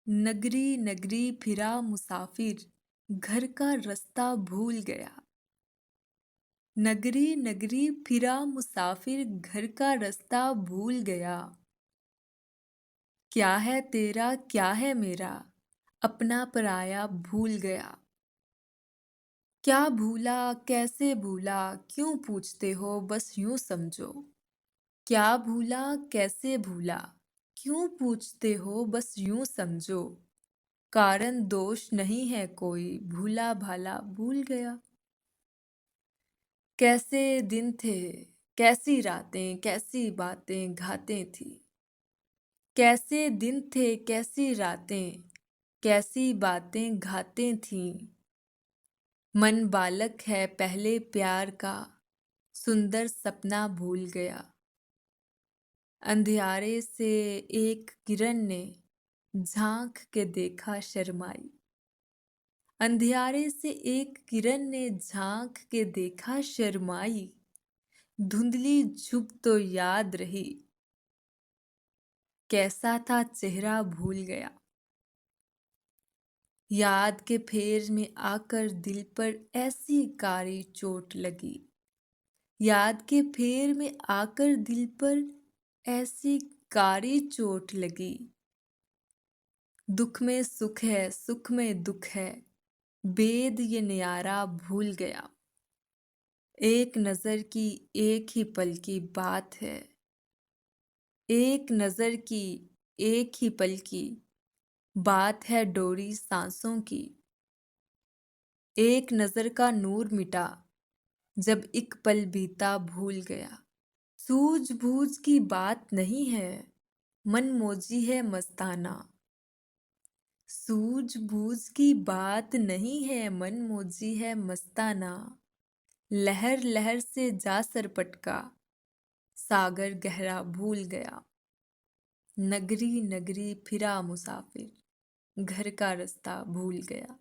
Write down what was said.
नगरी नगरी फिरा मुसाफिर, घर का रास्ता भूल गया। नगरी नगरी फिरा मुसाफिर, घर का रास्ता भूल गया। क्या है तेरा क्या है मेरा, अपना पराया भूल गया। क्या भूला कैसे भूला, क्यों पूछते हो बस यूं समझो। क्या भूला कैसे भूला, क्यों पूछते हो बस यूं समझो। कारण दोष नहीं है कोई, भूला भाला भूल गया। कैसे दिन थे, कैसी रातें, कैसी बातें घातें थी। कैसे दिन थे, कैसी रातें, कैसी बातें घातें थीं। मन बालक है पहले प्यार का, सुंदर सपना भूल गया। अंधियारे से एक किरण ने झांक के देखा शर्माई। अंधियारे से एक किरण ने झांक के देखा शर्माई। धुंधली झुक तो याद रही, कैसा था चेहरा भूल गया। याद के फेर में आकर दिल पर ऐसी कारी चोट लगी। याद के फेर में आकर दिल पर ऐसी कारी चोट लगी। दुख में सुख है सुख में दुख है, बेद ये न्यारा भूल गया। एक नजर की एक ही पल की बात है। एक नजर की एक ही पल की बात है, डोरी सांसों की। एक नजर का नूर मिटा, जब एक पल बीता भूल गया। सूझबूझ की बात नहीं है, मनमौजी है मस्ताना। सूझबूझ की बात नहीं है, मनमौजी है मस्ताना। लहर लहर से जा सरपटका, सागर गहरा भूल गया। नगरी नगरी फिरा मुसाफिर, घर का रास्ता भूल गया।